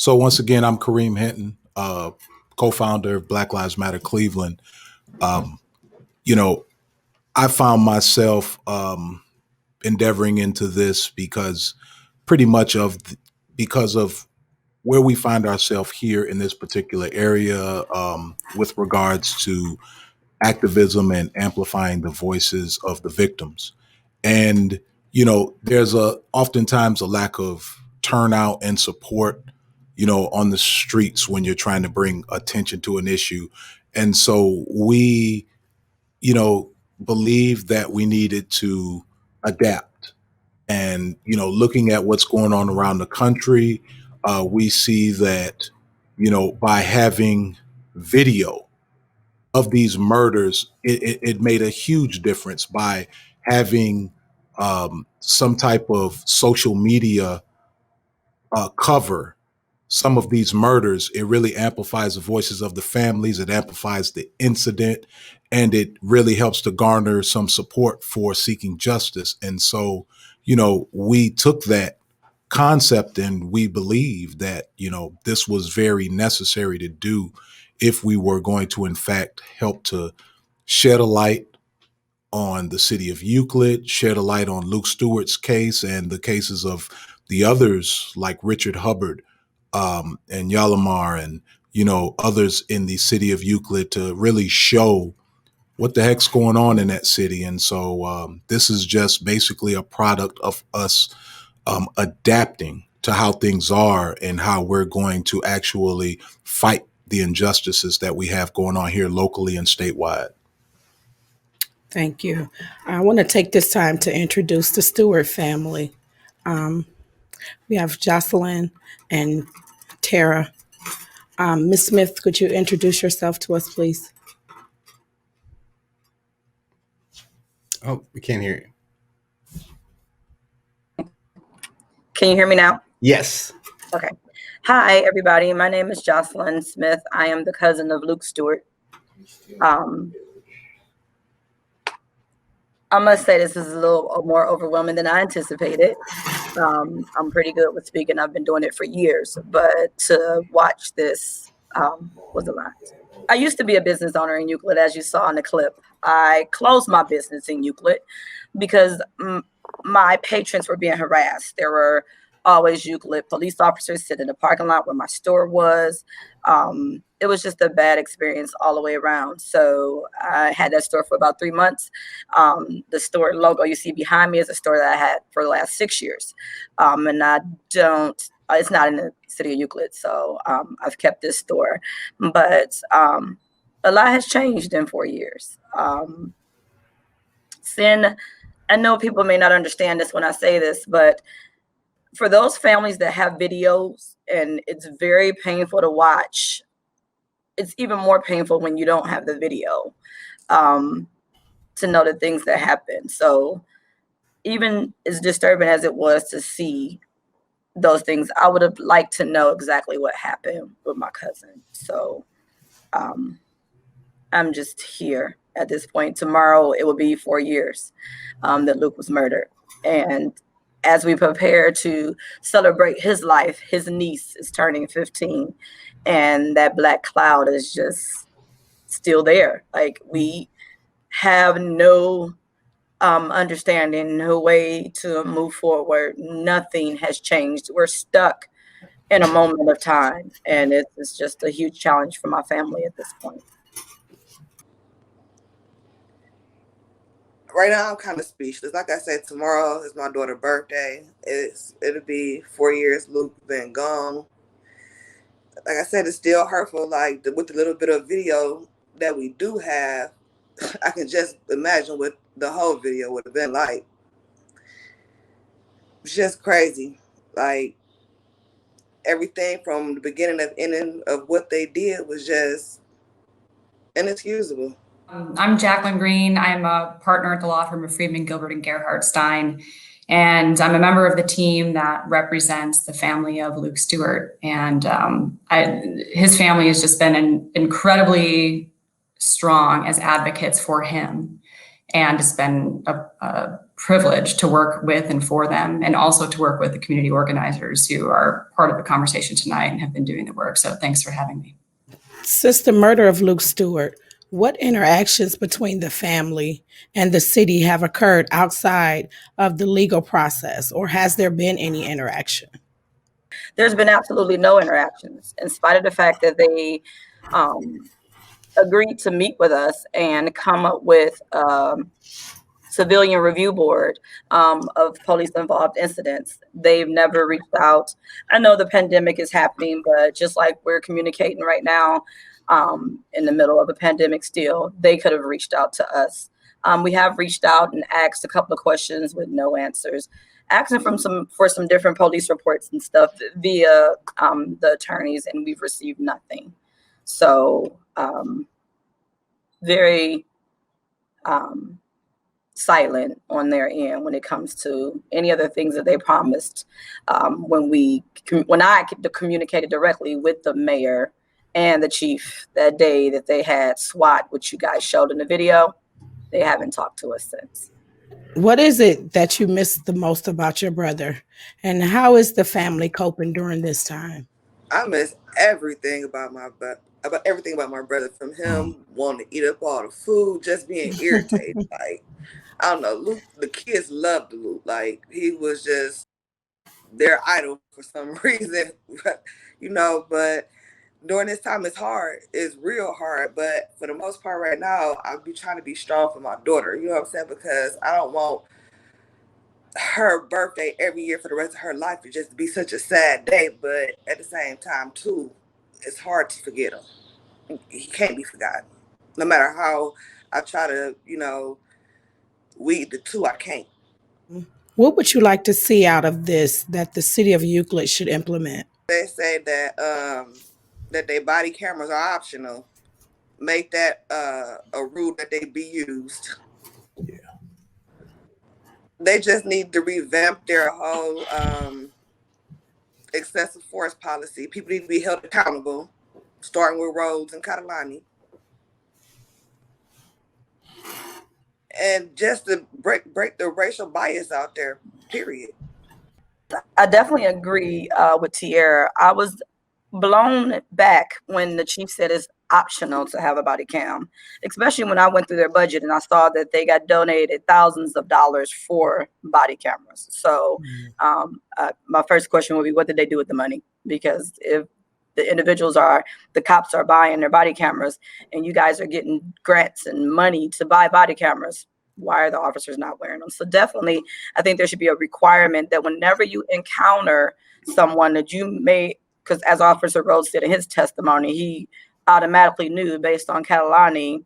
So once again, I'm Kareem Henton, co-founder of Black Lives Matter Cleveland. Um, you know, I found myself endeavoring into this because pretty much because of where we find ourselves here in this particular area with regards to activism and amplifying the voices of the victims. And, there's oftentimes a lack of turnout and support, on the streets when you're trying to bring attention to an issue. And so we, believe that we needed to adapt. And, looking at what's going on around the country, we see that, by having video of these murders, it made a huge difference by having some type of social media cover some of these murders. It really amplifies the voices of the families. It amplifies the incident, and it really helps to garner some support for seeking justice. And so, we took that concept and we believe that, this was very necessary to do if we were going to, in fact, help to shed a light on the city of Euclid, shed a light on Luke Stewart's case and the cases of the others like Richard Hubbard and Yalamar and, others in the city of Euclid, to really show what the heck's going on in that city. And so this is just basically a product of us adapting to how things are and how we're going to actually fight the injustices that we have going on here locally and statewide. Thank you. I want to take this time to introduce the Stewart family. We have Jocelyn and Terra. Ms. Smith, could you introduce yourself to us, please? Oh, we can't hear you. Can you hear me now? Yes. Okay. Hi, everybody. My name is Jocelyn Smith. I am the cousin of Luke Stewart. I must say this is a little more overwhelming than I anticipated. I'm pretty good with speaking. I've been doing it for years, but to watch this was a lot. I used to be a business owner in Euclid, as you saw in the clip. I closed my business in Euclid because my patrons were being harassed. There were always Euclid police officers sitting in the parking lot where my store was. It was just a bad experience all the way around. So I had that store for about 3 months. The store logo you see behind me is a store that I had for the last 6 years. And it's not in the city of Euclid. So I've kept this store, but a lot has changed in 4 years. I know people may not understand this when I say this, but for those families that have videos, and it's very painful to watch, it's even more painful when you don't have the video to know the things that happen. So even as disturbing as it was to see those things, I would have liked to know exactly what happened with my cousin. So I'm just here at this point. Tomorrow, it will be 4 years that Luke was murdered. And as we prepare to celebrate his life, his niece is turning 15, and that black cloud is just still there. Like, we have no understanding, no way to move forward. Nothing has changed. We're stuck in a moment of time, and it's just a huge challenge for my family at this point. Right now, I'm kind of speechless. Like I said, tomorrow is my daughter's birthday. It'll be 4 years Luke been gone. Like I said, it's still hurtful. Like, with the little bit of video that we do have, I can just imagine what the whole video would have been like. It's just crazy. Like, everything from the beginning to ending of what they did was just inexcusable. I'm Jacqueline Greene. I'm a partner at the law firm of Friedman, Gilbert, and Gerhardstein. And I'm a member of the team that represents the family of Luke Stewart. And his family has just been incredibly strong as advocates for him. And it's been a privilege to work with and for them, and also to work with the community organizers who are part of the conversation tonight and have been doing the work. So thanks for having me. Since the murder of Luke Stewart, what interactions between the family and the city have occurred outside of the legal process, or has there been any interaction? There's been absolutely no interactions, in spite of the fact that they agreed to meet with us and come up with civilian review board of police involved incidents. They've never reached out. I know the pandemic is happening, but just like we're communicating right now in the middle of a pandemic still, they could have reached out to us. We have reached out and asked a couple of questions with no answers, asking for some different police reports and stuff via the attorneys, and we've received nothing. So very silent on their end when it comes to any other things that they promised. When I communicated directly with the mayor and the chief that day that they had SWAT, which you guys showed in the video, they haven't talked to us since. What is it that you miss the most about your brother, and how is the family coping during this time? I miss everything about my brother, from him wanting to eat up all the food, just being irritated. Like, I don't know, Luke, the kids loved Luke. Like, he was just their idol for some reason, but during this time, it's hard. It's real hard. But for the most part right now, I'll be trying to be strong for my daughter. You know what I'm saying? Because I don't want her birthday every year for the rest of her life to just be such a sad day. But at the same time, too, it's hard to forget him. He can't be forgotten. No matter how I try to, weed the two, I can't. What would you like to see out of this that the city of Euclid should implement? They say that that their body cameras are optional. Make that a rule that they be used. Yeah. They just need to revamp their whole excessive force policy. People need to be held accountable, starting with Rhodes and Catalani. And just to break the racial bias out there, period. I definitely agree with Tierra. I was blown back when the chief said it's optional to have a body cam, especially when I went through their budget and I saw that they got donated thousands of dollars for body cameras. So my first question would be, what did they do with the money? Because if the cops are buying their body cameras and you guys are getting grants and money to buy body cameras, why are the officers not wearing them? So definitely, I think there should be a requirement that whenever you encounter someone that you may, because as Officer Rhodes said in his testimony, he automatically knew based on Catalani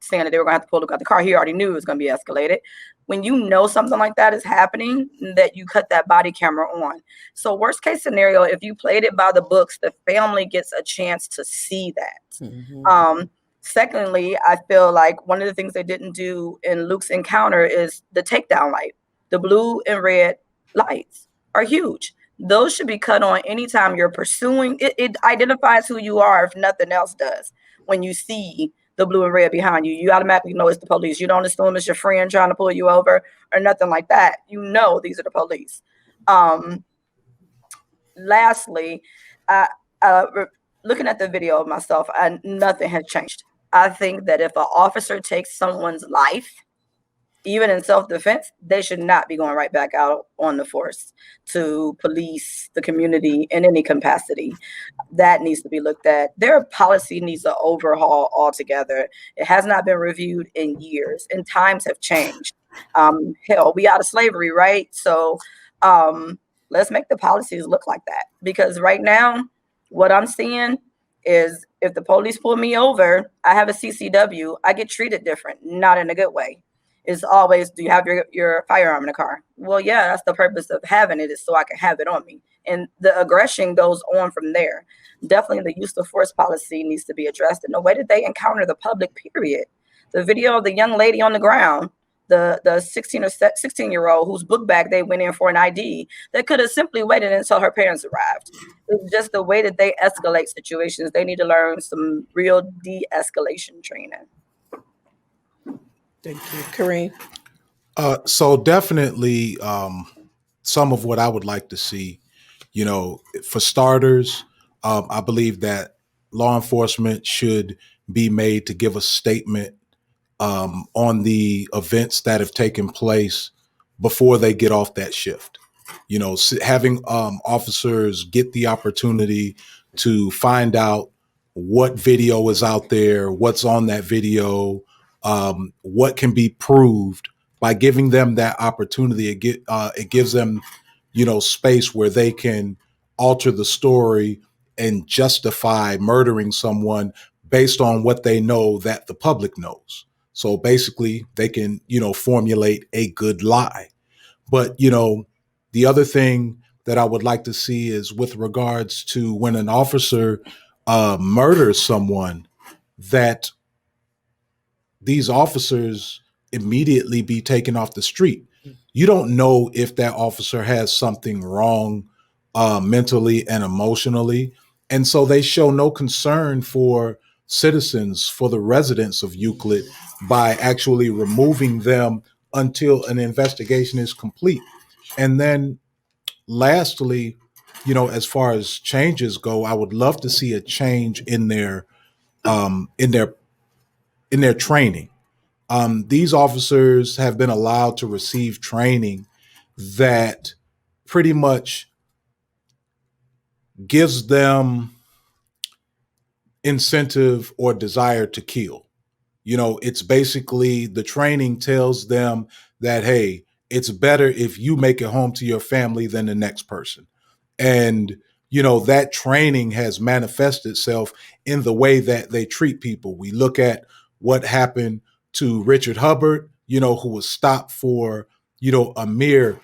saying that they were going to have to pull Luke out the car. He already knew it was going to be escalated. When you know something like that is happening, that you cut that body camera on. So worst case scenario, if you played it by the books, the family gets a chance to see that. Mm-hmm. Secondly, I feel like one of the things they didn't do in Luke's encounter is the takedown light. The blue and red lights are huge. Those should be cut on anytime you're pursuing. It identifies who you are if nothing else does. When you see the blue and red behind you, you automatically know it's the police. You don't assume it's your friend trying to pull you over or nothing like that. You know these are the police. Lastly, looking at the video of myself, nothing has changed. I think that if an officer takes someone's life, even in self-defense, they should not be going right back out on the force to police the community in any capacity. That needs to be looked at. Their policy needs an overhaul altogether. It has not been reviewed in years, and times have changed. Hell, we out of slavery, right? So let's make the policies look like that. Because right now, what I'm seeing is if the police pull me over, I have a CCW, I get treated different, not in a good way. It's always, do you have your firearm in the car? Well, yeah, that's the purpose of having it, is so I can have it on me. And the aggression goes on from there. Definitely the use of force policy needs to be addressed in the way that they encounter the public, period. The video of the young lady on the ground, the 16-year-old whose book bag they went in for an ID, that could have simply waited until her parents arrived. It's just the way that they escalate situations. They need to learn some real de-escalation training. Thank you. Kareem? So definitely, some of what I would like to see, for starters, I believe that law enforcement should be made to give a statement on the events that have taken place before they get off that shift. Having officers get the opportunity to find out what video is out there, what's on that video, what can be proved. By giving them that opportunity, it gives them, space where they can alter the story and justify murdering someone based on what they know that the public knows. So basically, they can, formulate a good lie. But, the other thing that I would like to see is with regards to when an officer murders someone, that these officers immediately be taken off the street. You don't know if that officer has something wrong mentally and emotionally. And so they show no concern for citizens, for the residents of Euclid, by actually removing them until an investigation is complete. And then lastly, as far as changes go, I would love to see a change in their um, in their in their training. These officers have been allowed to receive training that pretty much gives them incentive or desire to kill. It's basically the training tells them that, hey, it's better if you make it home to your family than the next person. And, that training has manifested itself in the way that they treat people. We look at what happened to Richard Hubbard, who was stopped for, a mere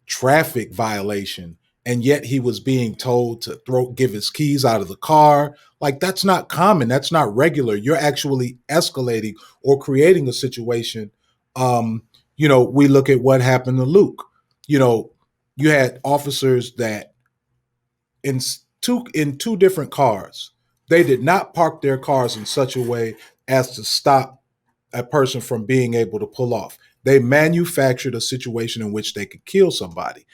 traffic violation. And yet he was being told to give his keys out of the car. Like, that's not common. That's not regular. You're actually escalating or creating a situation. We look at what happened to Luke. You had officers that in two different cars, they did not park their cars in such a way as to stop a person from being able to pull off. They manufactured a situation in which they could kill somebody.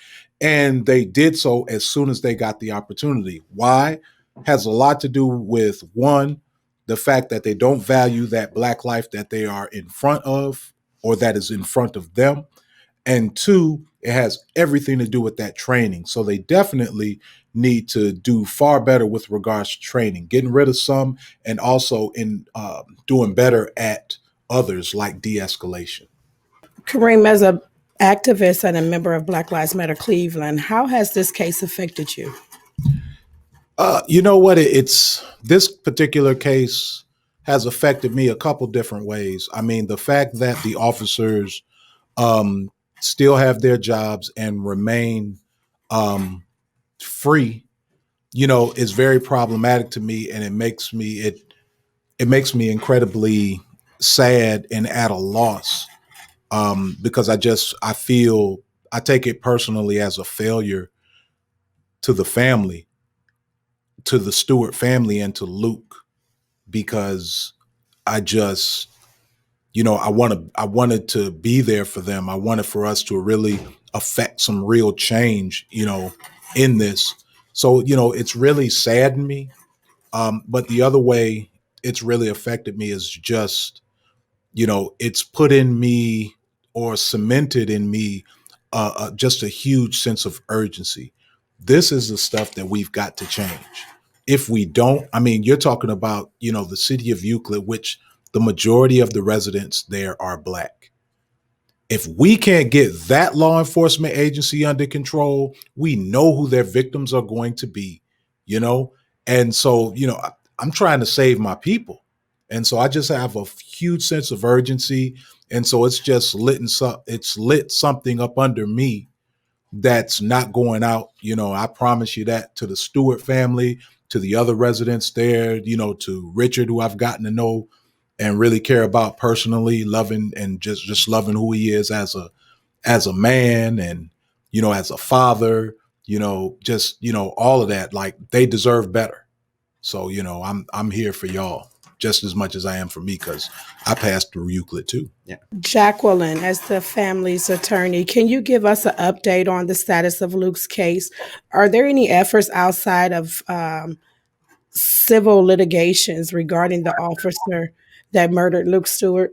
And they did so as soon as they got the opportunity. Why? Has a lot to do with, one, the fact that they don't value that Black life that they are in front of or that is in front of them. And two, it has everything to do with that training. So they definitely need to do far better with regards to training, getting rid of some, and also in doing better at others, like de-escalation. Kareem, as a activist and a member of Black Lives Matter Cleveland, how has this case affected you? You know what? It's this particular case has affected me a couple different ways. I mean, the fact that the officers still have their jobs and remain free, is very problematic to me, and it makes me incredibly sad and at a loss, because I feel I take it personally as a failure to the family, to the Stewart family, and to Luke, because I just, I wanted to be there for them. I wanted for us to really affect some real change, in this. So, it's really saddened me. But the other way it's really affected me is just, it's put in me or cemented in me just a huge sense of urgency. This is the stuff that we've got to change. If we don't, I mean, you're talking about, the city of Euclid, which the majority of the residents there are Black. If we can't get that law enforcement agency under control, we know who their victims are going to be, And so, I'm trying to save my people. And so I just have a huge sense of urgency. And so it's lit something up under me that's not going out. I promise you that, to the Stewart family, to the other residents there, to Richard, who I've gotten to know and really care about personally, loving and just loving who he is as a man, and, as a father, all of that. Like, they deserve better. So, I'm here for y'all. just as much as I am for me, because I passed through Euclid too. Yeah. Jacqueline, as the family's attorney, can you give us an update on the status of Luke's case? Are there any efforts outside of civil litigations regarding the officer that murdered Luke Stewart?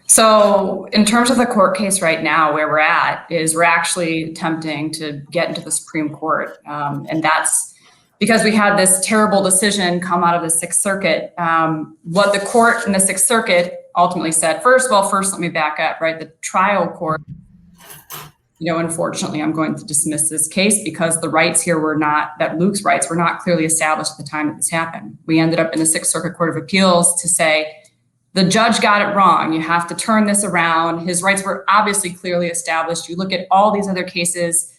So in terms of the court case right now, where we're at is we're actually attempting to get into the Supreme Court. And that's because we had this terrible decision come out of the Sixth Circuit. What the court in the Sixth Circuit ultimately said, first let me back up, right? The trial court, unfortunately, I'm going to dismiss this case because the rights here that Luke's rights were not clearly established at the time that this happened. We ended up in the Sixth Circuit Court of Appeals to say, the judge got it wrong. You have to turn this around. His rights were obviously clearly established. You look at all these other cases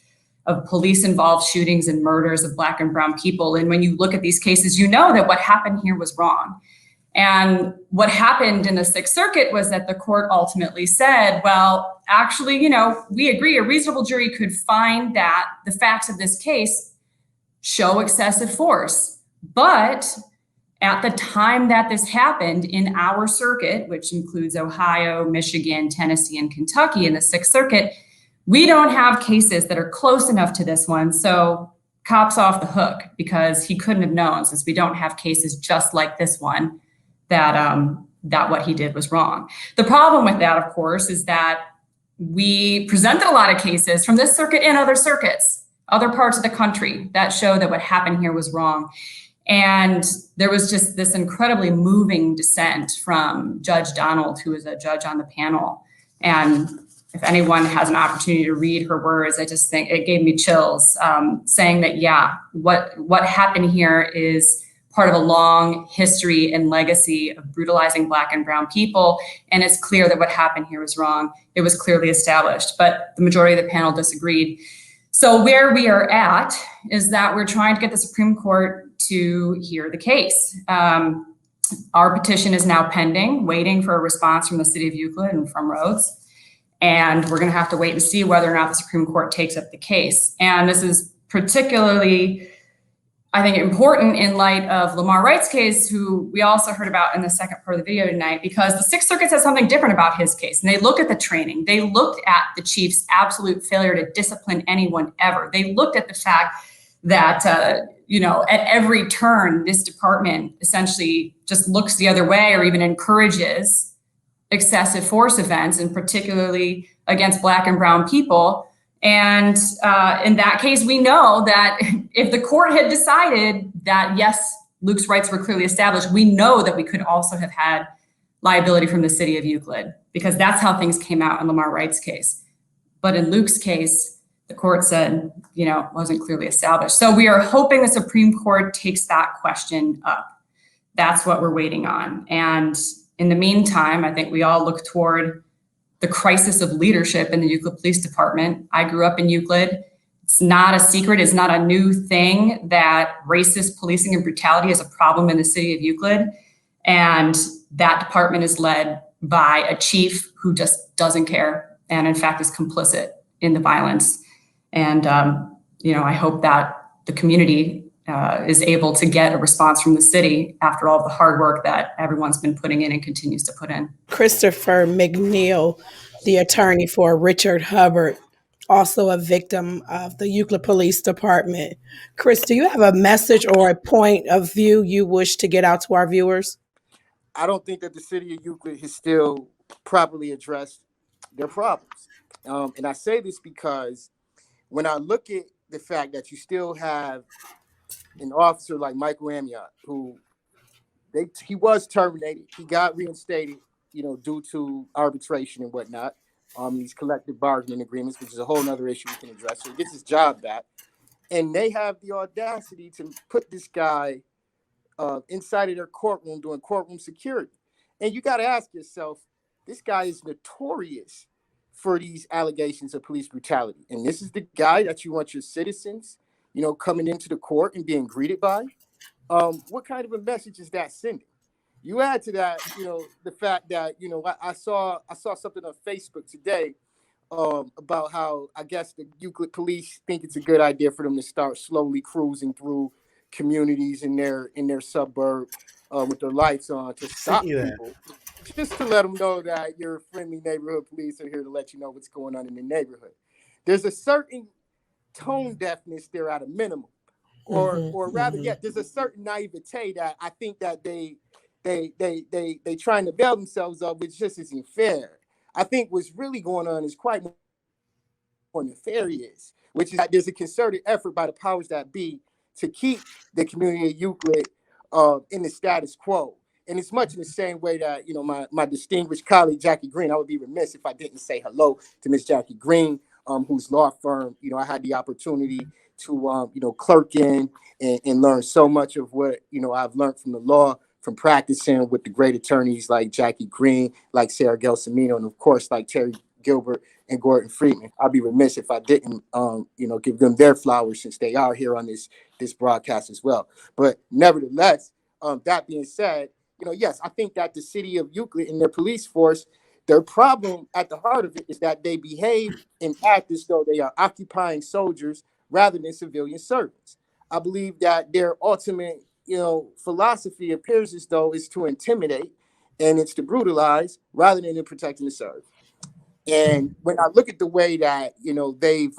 of police-involved shootings and murders of Black and brown people. And when you look at these cases, you know that what happened here was wrong. And what happened in the Sixth Circuit was that the court ultimately said, well, actually, we agree a reasonable jury could find that the facts of this case show excessive force. But at the time that this happened in our circuit, which includes Ohio, Michigan, Tennessee, and Kentucky in the Sixth Circuit, we don't have cases that are close enough to this one. So cops off the hook, because he couldn't have known, since we don't have cases just like this one, that what he did was wrong. The problem with that, of course, is that we presented a lot of cases from this circuit and other circuits, other parts of the country, that show that what happened here was wrong. And there was just this incredibly moving dissent from Judge Donald, who was a judge on the panel. And if anyone has an opportunity to read her words, I just think it gave me chills, saying that, what happened here is part of a long history and legacy of brutalizing Black and brown people. And it's clear that what happened here was wrong. It was clearly established, but the majority of the panel disagreed. So where we are at is that we're trying to get the Supreme Court to hear the case. Our petition is now pending, waiting for a response from the city of Euclid and from Rhodes. And we're going to have to wait and see whether or not the Supreme Court takes up the case. And this is particularly, I think, important in light of Lamar Wright's case, who we also heard about in the second part of the video tonight, because the Sixth Circuit says something different about his case. And they look at the training. They looked at the chief's absolute failure to discipline anyone ever. They looked at the fact that, at every turn, this department essentially just looks the other way or even encourages excessive force events, and particularly against Black and brown people. And in that case, we know that if the court had decided that, yes, Luke's rights were clearly established, we know that we could also have had liability from the city of Euclid, because that's how things came out in Lamar Wright's case. But in Luke's case, the court said, wasn't clearly established. So we are hoping the Supreme Court takes that question up. That's what we're waiting on. And in the meantime, I think we all look toward the crisis of leadership in the Euclid Police Department. I grew up in Euclid. It's not a secret, it's not a new thing that racist policing and brutality is a problem in the city of Euclid. And that department is led by a chief who just doesn't care, and in fact is complicit in the violence. And, I hope that the community is able to get a response from the city after all the hard work that everyone's been putting in and continues to put in. Christopher McNeal, the attorney for Richard Hubbard, also a victim of the Euclid Police Department. Chris, do you have a message or a point of view you wish to get out to our viewers? I don't think that the city of Euclid has still properly addressed their problems. And I say this because when I look at the fact that you still have an officer like Michael Amiot, who he was terminated, he got reinstated, due to arbitration and whatnot, these collective bargaining agreements, which is a whole nother issue we can address. So he gets his job back, and they have the audacity to put this guy inside of their courtroom doing courtroom security. And you got to ask yourself, this guy is notorious for these allegations of police brutality, and this is the guy that you want your citizens coming into the court and being greeted by. What kind of a message is that sending? You add to that, the fact that, I saw something on Facebook today about how I guess the Euclid police think it's a good idea for them to start slowly cruising through communities in their suburb with their lights on to stop people, just to let them know that your friendly neighborhood police are here to let you know what's going on in the neighborhood. There's a certain tone deafness there at a minimum, or rather, there's a certain naivete that I think that they trying to bail themselves of, which just isn't fair. I think what's really going on is quite more nefarious, which is that there's a concerted effort by the powers that be to keep the community of Euclid in the status quo. And it's much in the same way that, you know, my distinguished colleague, Jackie Greene, I would be remiss if I didn't say hello to Miss Jackie Greene, whose law firm, you know, I had the opportunity to, you know, clerk in and learn so much of what, you know, I've learned from the law, from practicing with the great attorneys like Jackie Greene, like Sarah Gelsomino, and of course, like Terry Gilbert and Gordon Friedman. I'd be remiss if I didn't, you know, give them their flowers since they are here on this broadcast as well. But nevertheless, that being said, you know, yes, I think that the city of Euclid and their police force, their problem at the heart of it is that they behave and act as though they are occupying soldiers rather than civilian servants. I believe that their ultimate, you know, philosophy appears as though is to intimidate and it's to brutalize rather than to protect and to serve. And when I look at the way that, you know, they've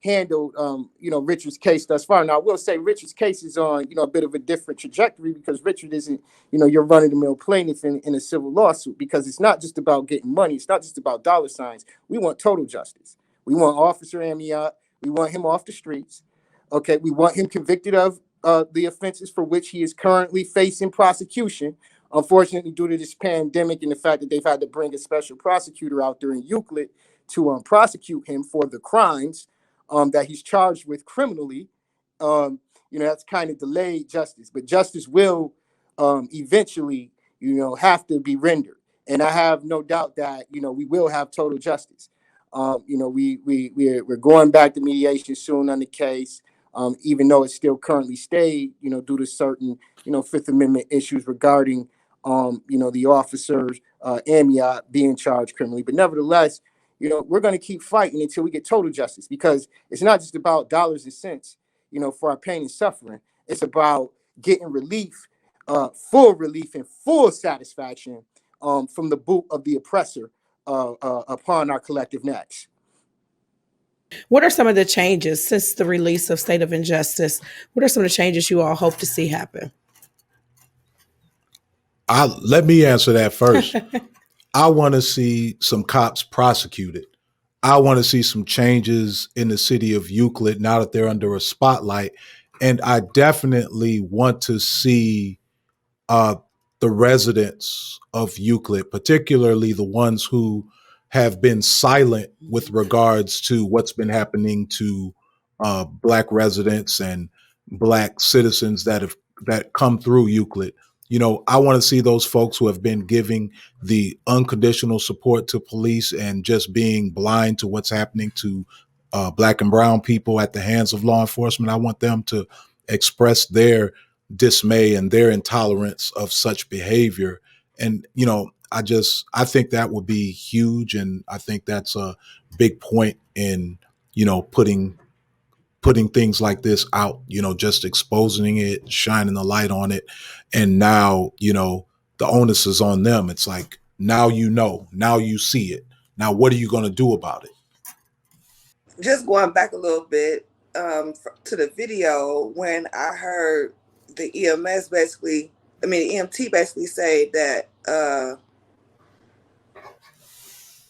handled, you know, Richard's case thus far. Now, I will say Richard's case is on, you know, a bit of a different trajectory because Richard isn't, you know, your run-of-the-mill plaintiff in a civil lawsuit, because it's not just about getting money. It's not just about dollar signs. We want total justice. We want Officer Amiot. We want him off the streets. Okay, we want him convicted of the offenses for which he is currently facing prosecution. Unfortunately, due to this pandemic and the fact that they've had to bring a special prosecutor out there in Euclid to prosecute him for the crimes that he's charged with criminally, you know, that's kind of delayed justice. But justice will eventually, you know, have to be rendered. And I have no doubt that, you know, we will have total justice. You know, we're going back to mediation soon on the case, even though it's still currently stayed, you know, due to certain, you know, Fifth Amendment issues regarding, you know, the officers, Amiot being charged criminally. But nevertheless, you know, we're going to keep fighting until we get total justice, because it's not just about dollars and cents, you know, for our pain and suffering. It's about getting relief, full relief and full satisfaction from the boot of the oppressor upon our collective necks. What are some of the changes since the release of State of Injustice? What are some of the changes you all hope to see happen? Let me answer that first. I want to see some cops prosecuted. I want to see some changes in the city of Euclid now that they're under a spotlight. And I definitely want to see the residents of Euclid, particularly the ones who have been silent with regards to what's been happening to Black residents and Black citizens that come through Euclid. You know, I want to see those folks who have been giving the unconditional support to police and just being blind to what's happening to Black and brown people at the hands of law enforcement. I want them to express their dismay and their intolerance of such behavior. And, you know, I think that would be huge. And I think that's a big point in, you know, putting things like this out, you know, just exposing it, shining the light on it. And now, you know, the onus is on them. It's like, now you know, now you see it. Now, what are you going to do about it? Just going back a little bit to the video, when I heard the EMT basically say that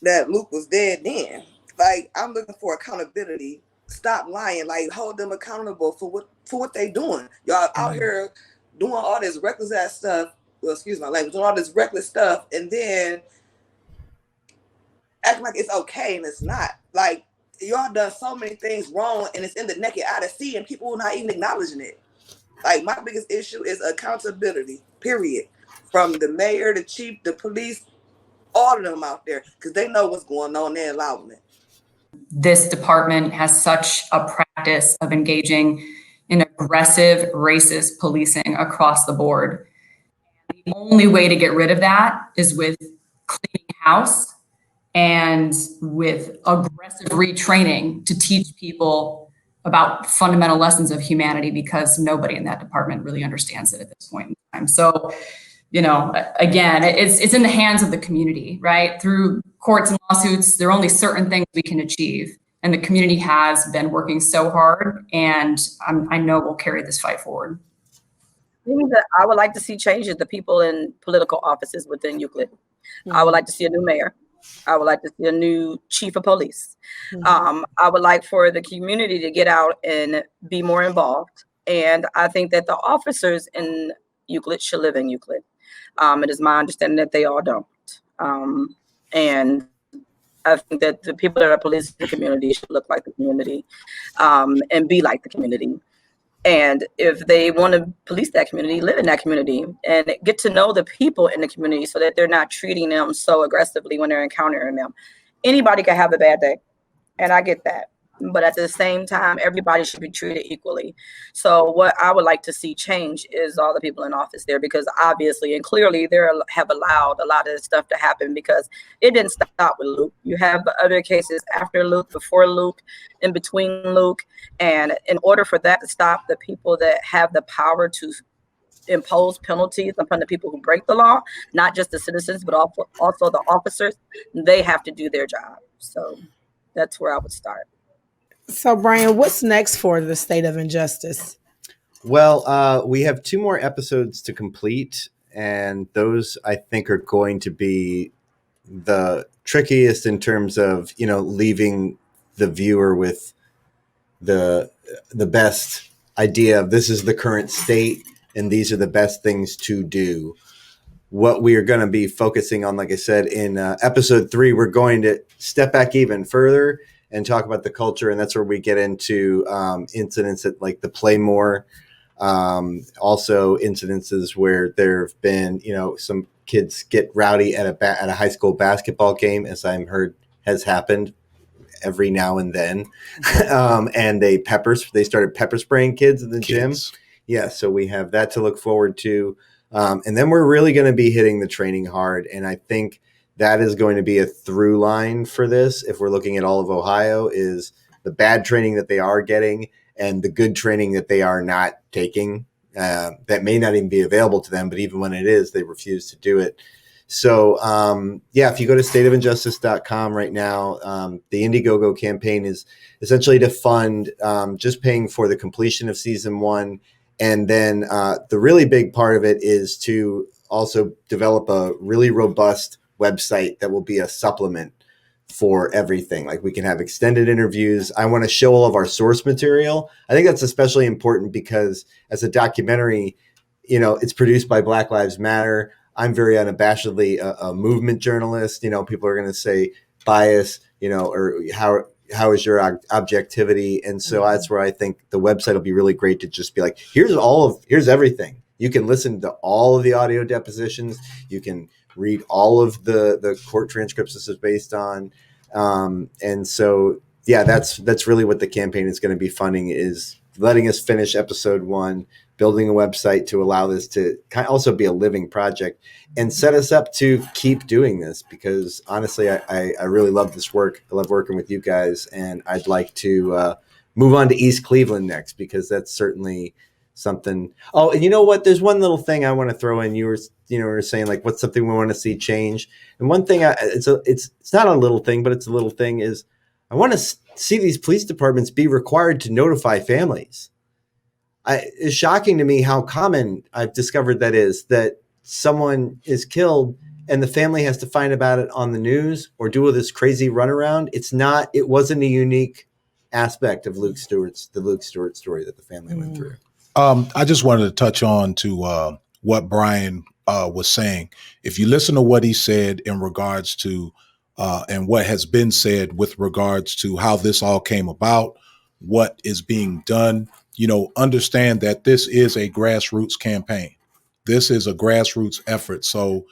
that Luke was dead then. Like, I'm looking for accountability. Stop lying. Like, hold them accountable for what they doing. Y'all out here doing all this reckless ass stuff. Well, excuse my language, doing all this reckless stuff, and then acting like it's okay and it's not. Like, y'all done so many things wrong, and it's in the naked eye to see, and people are not even acknowledging it. Like, my biggest issue is accountability, period. From the mayor, the chief, the police, all of them out there, because they know what's going on. They're allowing it. This department has such a practice of engaging in aggressive, racist policing across the board. The only way to get rid of that is with cleaning house and with aggressive retraining to teach people about fundamental lessons of humanity, because nobody in that department really understands it at this point in time. So, again, it's in the hands of the community, right? Through courts and lawsuits, there are only certain things we can achieve. And the community has been working so hard, and I know we'll carry this fight forward. I would like to see changes to people in political offices within Euclid. Mm-hmm. I would like to see a new mayor. I would like to see a new chief of police. Mm-hmm. I would like for the community to get out and be more involved. And I think that the officers in Euclid should live in Euclid. It is my understanding that they all don't. And I think that the people that are policing the community should look like the community, and be like the community. And if they want to police that community, live in that community and get to know the people in the community so that they're not treating them so aggressively when they're encountering them. Anybody can have a bad day, and I get that. But at the same time, everybody should be treated equally. So what I would like to see change is all the people in office there, because obviously and clearly they have allowed a lot of this stuff to happen, because it didn't stop with Luke. You have other cases after Luke, before Luke, in between Luke. And in order for that to stop, the people that have the power to impose penalties upon the people who break the law, not just the citizens, but also the officers, they have to do their job. So that's where I would start. So, Brian, what's next for the State of Injustice? Well, we have 2 more episodes to complete, and those I think are going to be the trickiest in terms of, leaving the viewer with the best idea of this is the current state and these are the best things to do. What we are going to be focusing on, like I said, in episode 3, we're going to step back even further and talk about the culture. And that's where we get into incidents at like the Playmore, also incidences where there have been, some kids get rowdy at a high school basketball game, as I'm heard has happened every now and then. And they started pepper spraying kids in the gym. Yeah. So we have that to look forward to. And then we're really going to be hitting the training hard. And I think that is going to be a through line for this. If we're looking at all of Ohio, is the bad training that they are getting and the good training that they are not taking, that may not even be available to them. But even when it is, they refuse to do it. So, if you go to stateofinjustice.com right now, the Indiegogo campaign is essentially to fund just paying for the completion of season 1. And then the really big part of it is to also develop a really robust website that will be a supplement for everything. Like we can have extended interviews. I want to show all of our source material. I think that's especially important because as a documentary, it's produced by Black Lives Matter. I'm very unabashedly a movement journalist. People are going to say bias, or how is your objectivity? And so that's where I think the website will be really great to just be like, here's everything. You can listen to all of the audio depositions. You can read all of the court transcripts this is based on. And so, that's really what the campaign is going to be funding, is letting us finish episode 1, building a website to allow this to kind of also be a living project and set us up to keep doing this, because honestly, I really love this work. I love working with you guys, and I'd like to move on to East Cleveland next, because that's certainly something. Oh, and you know what? There's one little thing I want to throw in. You were saying like, what's something we want to see change? And one thing, it's not a little thing, but it's a little thing, is I want to see these police departments be required to notify families. It's shocking to me how common I've discovered that is, that someone is killed and the family has to find about it on the news or do this crazy runaround. It wasn't a unique aspect of the Luke Stewart story that the family went through. I just wanted to touch on to what Brian was saying. If you listen to what he said in regards to and what has been said with regards to how this all came about, what is being done, understand that this is a grassroots campaign. This is a grassroots effort. So,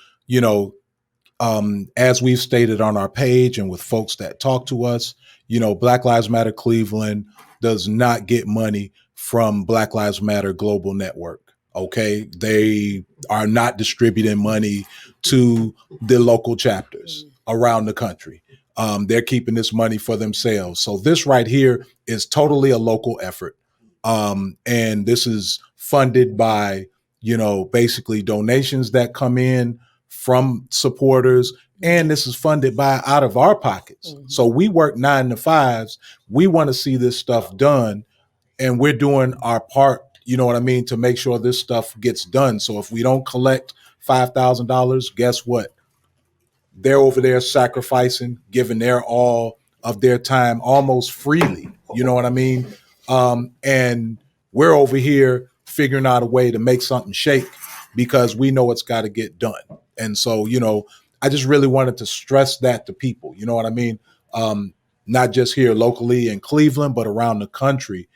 as we've stated on our page and with folks that talk to us, Black Lives Matter Cleveland does not get money from Black Lives Matter Global Network. Okay. They are not distributing money to the local chapters around the country. They're keeping this money for themselves. So this right here is totally a local effort. And this is funded by, basically donations that come in from supporters. And this is funded by out of our pockets. Mm-hmm. So we work 9 to 5s. We want to see this stuff done. And we're doing our part, to make sure this stuff gets done. So if we don't collect $5,000, guess what? They're over there sacrificing, giving their all of their time almost freely. You know what I mean? And we're over here figuring out a way to make something shake because we know it's got to get done. And so, I just really wanted to stress that to people. You know what I mean? Not just here locally in Cleveland, but around the country.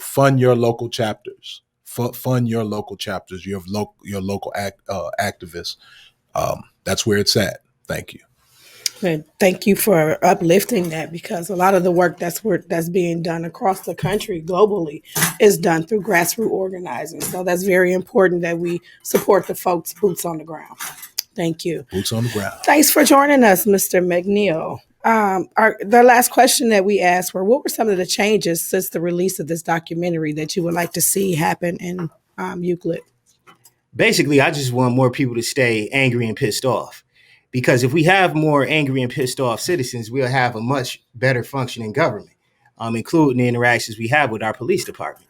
Fund your local chapters. Fund your local chapters. Your local activists. That's where it's at. Thank you. And thank you for uplifting that, because a lot of the work that's being done across the country globally is done through grassroots organizing. So that's very important that we support the folks boots on the ground. Thank you. Boots on the ground. Thanks for joining us, Mr. McNeal. The last question that we asked were, what were some of the changes since the release of this documentary that you would like to see happen in Euclid? Basically, I just want more people to stay angry and pissed off. Because if we have more angry and pissed off citizens, we'll have a much better functioning government, including the interactions we have with our police department.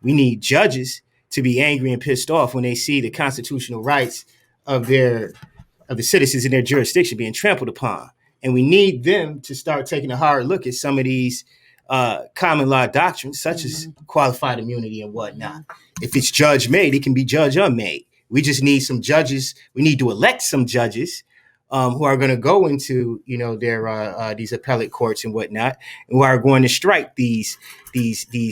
We need judges to be angry and pissed off when they see the constitutional rights of the citizens in their jurisdiction being trampled upon. And we need them to start taking a hard look at some of these common law doctrines, such as qualified immunity and whatnot. If it's judge made, it can be judge unmade. We just need some judges. We need to elect some judges who are going to go into, their these appellate courts and whatnot, and who are going to strike these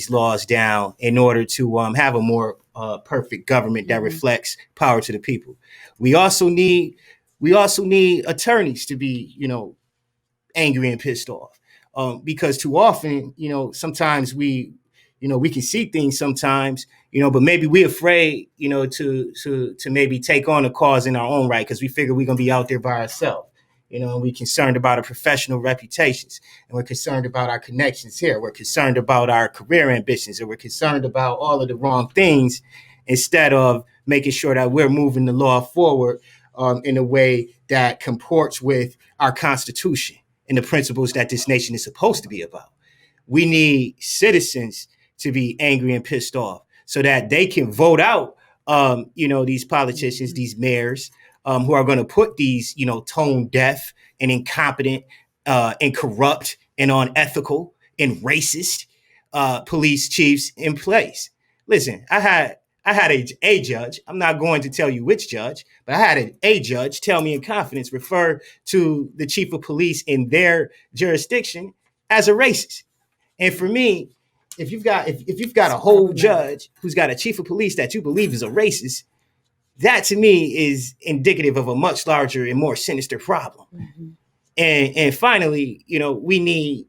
laws down in order to have a more perfect government that reflects power to the people. We also need attorneys to be, angry and pissed off, because too often, sometimes we can see things sometimes, but maybe we're afraid, to maybe take on a cause in our own right because we figure we're going to be out there by ourselves, and we're concerned about our professional reputations, and we're concerned about our connections here. We're concerned about our career ambitions, and we're concerned about all of the wrong things instead of making sure that we're moving the law forward in a way that comports with our Constitution and the principles that this nation is supposed to be about. We need citizens to be angry and pissed off so that they can vote out, these politicians, these mayors who are going to put these, tone deaf and incompetent and corrupt and unethical and racist police chiefs in place. Listen, I had a judge, I'm not going to tell you which judge, but I had a judge tell me in confidence, refer to the chief of police in their jurisdiction as a racist. And for me, if you've got a whole judge who's got a chief of police that you believe is a racist, that to me is indicative of a much larger and more sinister problem. Mm-hmm. And finally, we need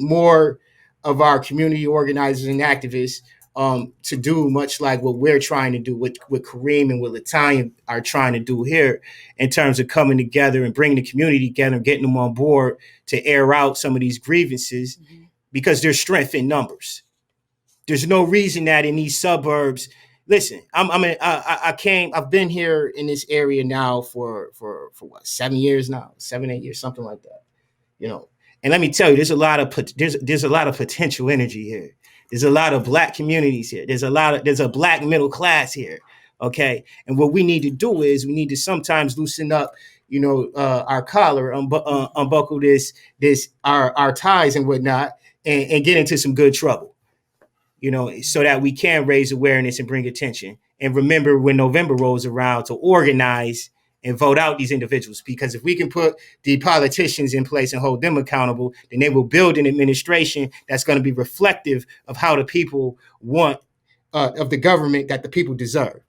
more of our community organizers and activists to do much like what we're trying to do, with Kareem and what LaTonya are trying to do here in terms of coming together and bringing the community together and getting them on board to air out some of these grievances, because there's strength in numbers. There's no reason that in these suburbs, listen, I've been here in this area now for what, 7 years now, 7, 8 years, something like that, and let me tell you, there's a lot of potential energy here. There's a lot of Black communities here. There's a Black middle class here. Okay. And what we need to do is we need to sometimes loosen up, our collar, unbuckle our ties and whatnot, and get into some good trouble, so that we can raise awareness and bring attention. And remember, when November rolls around, to organize and vote out these individuals, because if we can put the politicians in place and hold them accountable, then they will build an administration that's going to be reflective of how the people want, of the government that the people deserve.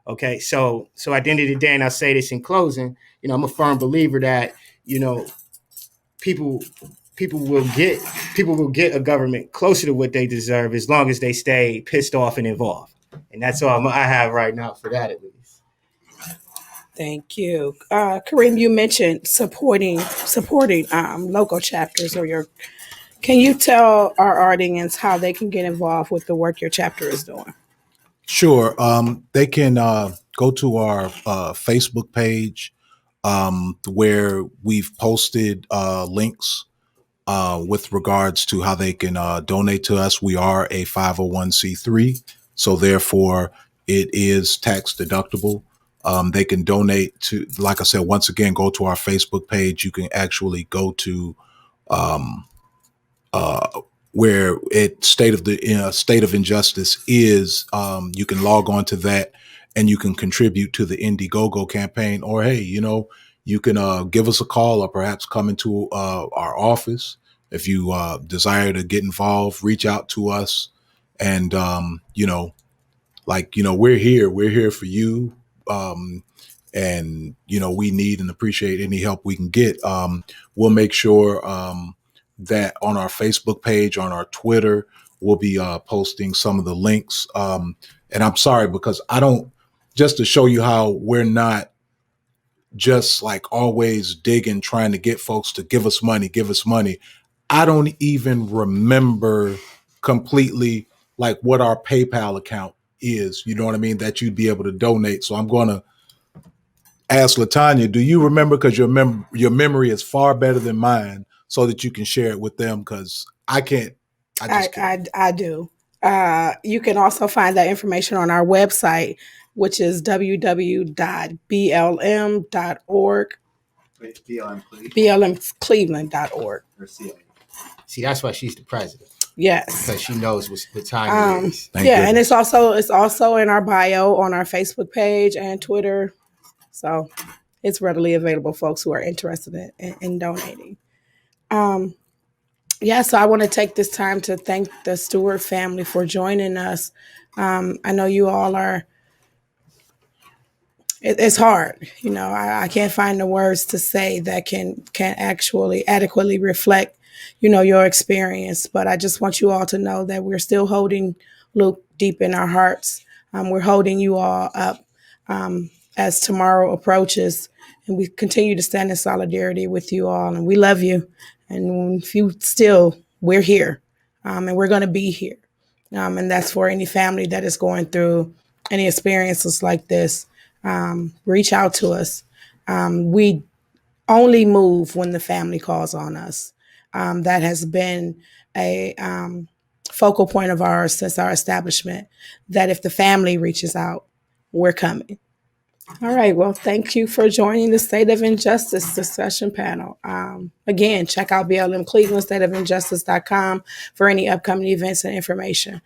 Okay, so at the end of the day, and I'll say this in closing, I'm a firm believer that, people will get a government closer to what they deserve as long as they stay pissed off and involved. And that's all I have right now for that, at least. Thank you. Kareem, you mentioned supporting local chapters or your. Can you tell our audience how they can get involved with the work your chapter is doing? Sure. They can go to our Facebook page where we've posted links with regards to how they can donate to us. We are a 501c3, so therefore it is tax deductible. They can donate to, like I said, once again, go to our Facebook page. You can actually go to where state of injustice is. You can log on to that and you can contribute to the Indiegogo campaign, or hey, you can give us a call or perhaps come into our office if you desire to get involved. Reach out to us, and we're here for you. And we need and appreciate any help we can get. We'll make sure that on our Facebook page, on our Twitter, we'll be posting some of the links. And I'm sorry, because just to show you how we're not just like always digging, trying to get folks to give us money. I don't even remember completely like what our PayPal account is, you know what I mean, that you'd be able to donate. So I'm going to ask LaTonya, do you remember? Because your memory is far better than mine, so that you can share it with them, because I can't. I do. You can also find that information on our website, which is www.blm.org. blmcleveland.org. See, that's why she's the president. Yes, because she knows what the time is. And it's also in our bio on our Facebook page and Twitter, so it's readily available. Folks who are interested in donating. So I want to take this time to thank the Stewart family for joining us. I know you all are. It's hard, I can't find the words to say that can actually adequately reflect, your experience. But I just want you all to know that we're still holding Luke deep in our hearts. We're holding you all up as tomorrow approaches, and we continue to stand in solidarity with you all. And we love you. And if you we're here, and we're going to be here. And that's for any family that is going through any experiences like this. Reach out to us. We only move when the family calls on us. That has been a focal point of ours since our establishment, that if the family reaches out, we're coming. All right. Well, thank you for joining the State of Injustice discussion panel. Again, check out BLM Cleveland, stateofinjustice.com for any upcoming events and information.